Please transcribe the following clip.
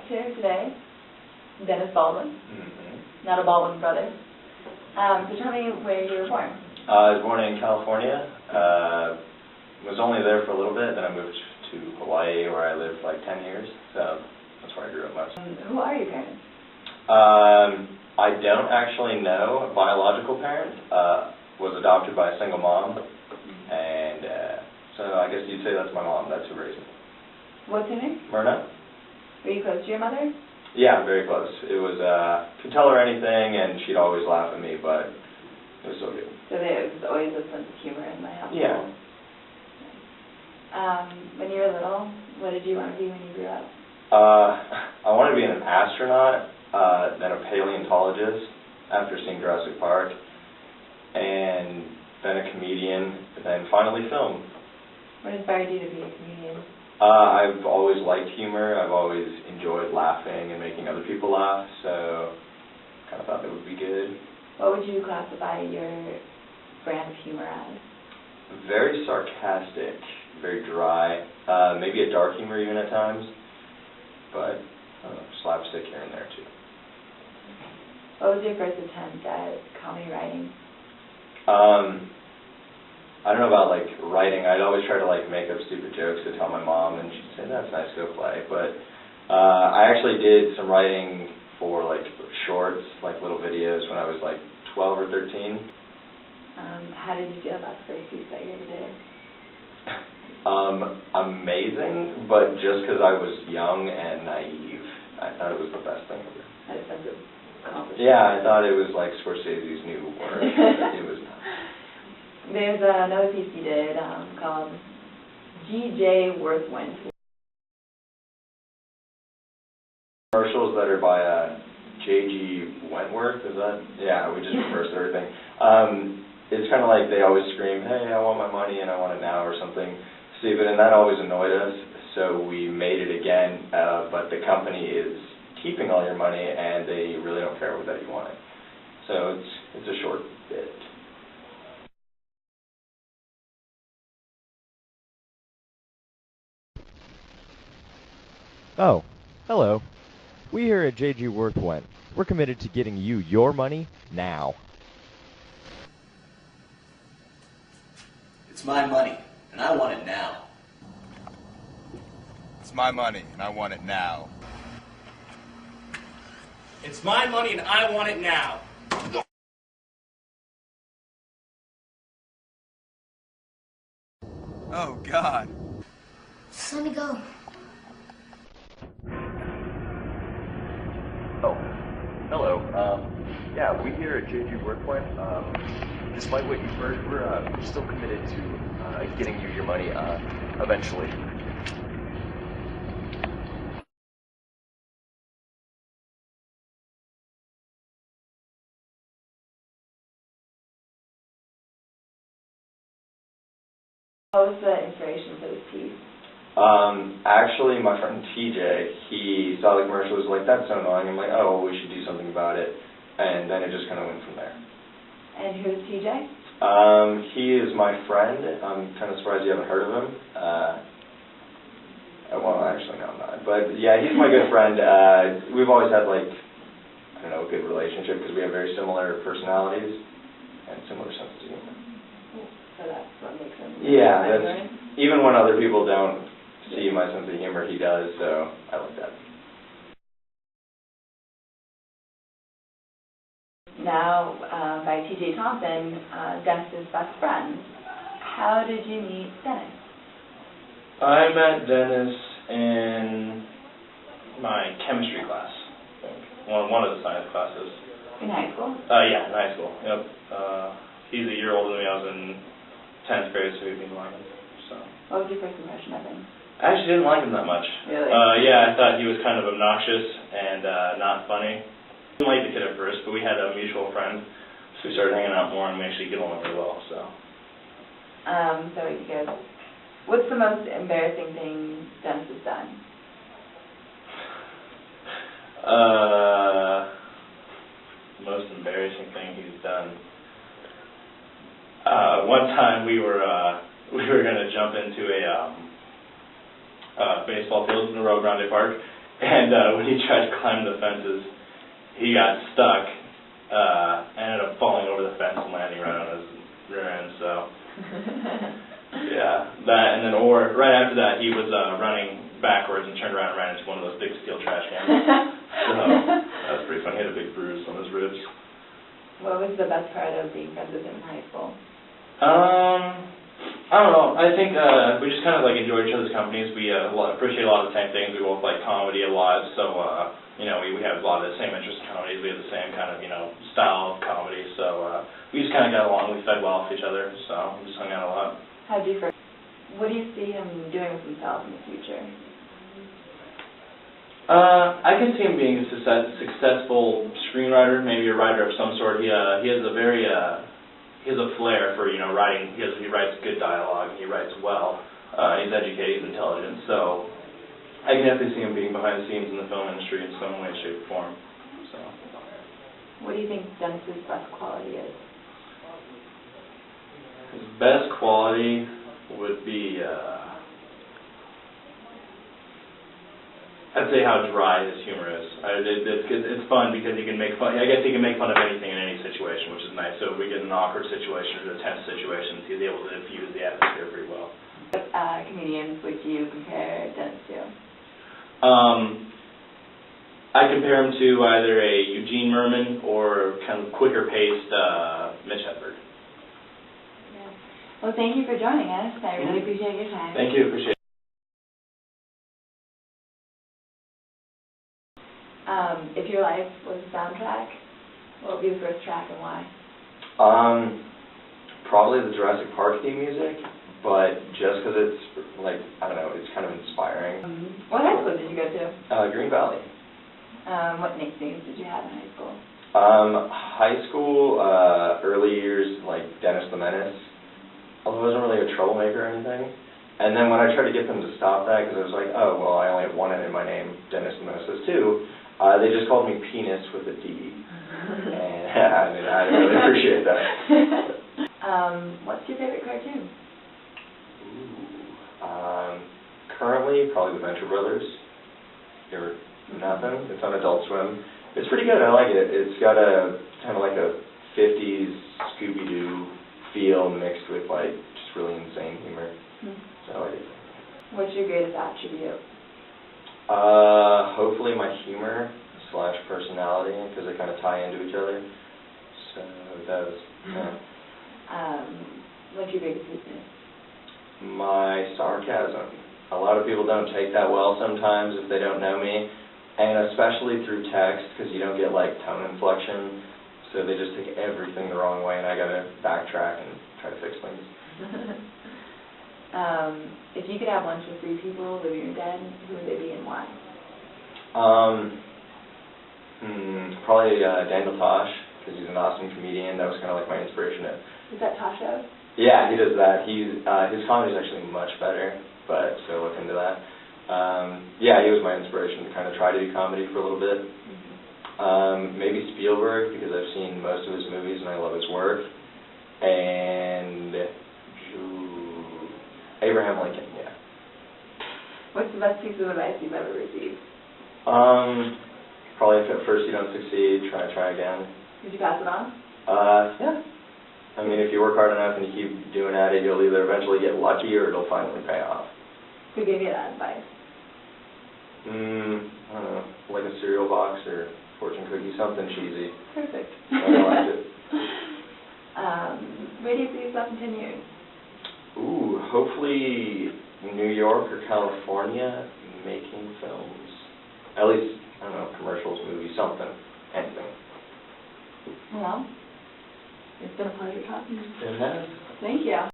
here today, Denis Baldwin, not a Baldwin brother. So tell me where you were born. I was born in California. Was only there for a little bit, then I moved to Hawaii where I lived like 10 years, so that's where I grew up most. Who are your parents? I don't actually know. Biological parent was adopted by a single mom, and so I guess you'd say that's my mom. That's who raised me. What's her name? Myrna. Were you close to your mother? Yeah, very close. It was, could tell her anything, and she'd always laugh at me, but it was so good. So there was always a sense of humor in my household. Yeah. When you were little, what did you want to be when you grew up? I wanted to be an astronaut, then a paleontologist after seeing Jurassic Park, and then a comedian, and then finally film. What inspired you to be a comedian? I've always liked humor. I've always enjoyed laughing and making other people laugh, so kind of thought that would be good. What would you classify your brand of humor as? Very sarcastic, very dry, maybe a dark humor even at times, but slapstick here and there too. What was your first attempt at comedy writing? I don't know about like writing. I'd always try to like make up stupid jokes to tell my mom, and she'd say, "That's nice, go play." But I actually did some writing for like shorts, like little videos when I was like 12 or 13. How did you feel about the first piece that you ever did? Amazing, but just because I was young and naive, I thought it was the best thing ever. Had a sense of accomplishment. Yeah, I thought it was like Scorsese's new work. It was not. There's another piece you did called G.J. Worthwent. Commercials that are by J.G. Wentworth, is that? Yeah, we just reversed everything. It's kind of like they always scream, "Hey, I want my money and I want it now," or something stupid, and that always annoyed us, so we made it again, but the company is keeping all your money and they really don't care that you want it. So it's a short bit. Oh, hello. We here at J.G. Worthwent, we're committed to getting you your money now. It's my money, and I want it now. It's my money, and I want it now. It's my money, and I want it now. Oh, God. Just let me go. Oh, hello. Yeah, we here at J.G. Worthwent, despite what you've heard, we're still committed to getting you your money eventually. What was the inspiration for this piece? Actually, my friend TJ, he saw the commercial, was like, "That's so annoying." I'm like, "Oh, well, we should do something about it." And then it just kind of went from there. And who's TJ? He is my friend. I'm kind of surprised you haven't heard of him. Well, actually, no, I'm not. But yeah, he's my good friend. We've always had, like, I don't know, a good relationship because we have very similar personalities and similar senses of humor. So that's what makes him. Yeah, even when other people don't see my sense of humor, he does, so I like that. Now, by T.J. Thompson, Dennis's best friend. How did you meet Dennis? I met Dennis in my chemistry class, I think. One of the science classes. In high school? Yeah, in high school. Yep. He's a year older than me. I was in 10th grade, so we'd been learning. So. What was your first impression of him? I actually didn't like him that much. Really? Yeah, I thought he was kind of obnoxious and not funny. I didn't like the kid at first, but we had a mutual friend, so we started hanging out more, and we actually get along really well. So you guys. What's the most embarrassing thing Dennis has done? The most embarrassing thing he's done. One time we were going to jump into a baseball field in the Rio Grande Park, And when he tried to climb the fences, he got stuck, ended up falling over the fence and landing right on his rear end, so, yeah, that, and then, or, right after that, he was running backwards and turned around and ran into one of those big steel trash cans. So, that was pretty funny. He had a big bruise on his ribs. What was the best part of being friends with him in high school? I don't know. I think we just kind of like enjoy each other's companies. We appreciate a lot of the same things. We both like comedy a lot, so you know, we have a lot of the same interest in comedies. We have the same kind of, you know, style of comedy. So we just kind of got along. We fed well with each other, so we just hung out a lot. How'd you first? What do you see him doing with himself in the future? I can see him being a successful screenwriter, maybe a writer of some sort. He has a very he has a flair for, you know, writing. He writes good dialogue, and he writes well. He's educated, he's intelligent, so I can definitely see him being behind the scenes in the film industry in some way, shape, or form. So. What do you think Denis's best quality is? His best quality would be, I'd say how dry his humor is. It's fun because he can make fun. I guess he can make fun of anything in any situation, which is nice. So if we get in an awkward situation or a tense situation, he's able to diffuse the atmosphere pretty well. What comedians would you compare Denis to? I compare him to either a Eugene Merman or kind of quicker-paced Mitch Hedberg. Yeah. Well, thank you for joining us. I really appreciate your time. Thank you. Appreciate it. If your life was a soundtrack, what would be the first track and why? Probably the Jurassic Park theme music, but just because it's, like, I don't know, it's kind of inspiring. What high school did you go to? Green Valley. What nicknames did you have in high school? High school, early years, like Dennis the Menace, although I wasn't really a troublemaker or anything. And then when I tried to get them to stop that, because I was like, oh, well, I only have one N in my name, Denis the Menace has two, they just called me Penis with a D. And I really appreciate that. What's your favorite cartoon? Currently, probably the Venture Brothers. Or nothing. It's on Adult Swim. It's pretty good. I like it. It's got a kind of like a 50s Scooby-Doo feel mixed with like just really insane humor. So I like it. What's your greatest attribute? Hopefully my humor / personality, because they kind of tie into each other. So that was. What's your biggest weakness? My sarcasm. A lot of people don't take that well sometimes if they don't know me, and especially through text, because you don't get like tone inflection, so they just take everything the wrong way, and I gotta backtrack and try to fix things. If you could have lunch with 3 people, living or dead, who would they be and why? Probably Daniel Tosh, because he's an awesome comedian. That was kind of like my inspiration. Is that Tasha? Yeah, he does that. His comedy is actually much better, but so look into that. Yeah, he was my inspiration to kind of try to do comedy for a little bit. Maybe Spielberg, because I've seen most of his movies and I love his work. And Abraham Lincoln, yeah. What's the best piece of advice you've ever received? Probably if at first you don't succeed, try again. Did you pass it on? Yeah. I mean, if you work hard enough and you keep doing at it, you'll either eventually get lucky or it'll finally pay off. Who gave you that advice? I don't know, like a cereal box or fortune cookie, something cheesy. Perfect. I liked it. Where do you see yourself in 10 years? Ooh, hopefully New York or California, making films. At least, I don't know, commercials, movies, something, anything. Well, it's been a pleasure talking to you. It has. Thank you.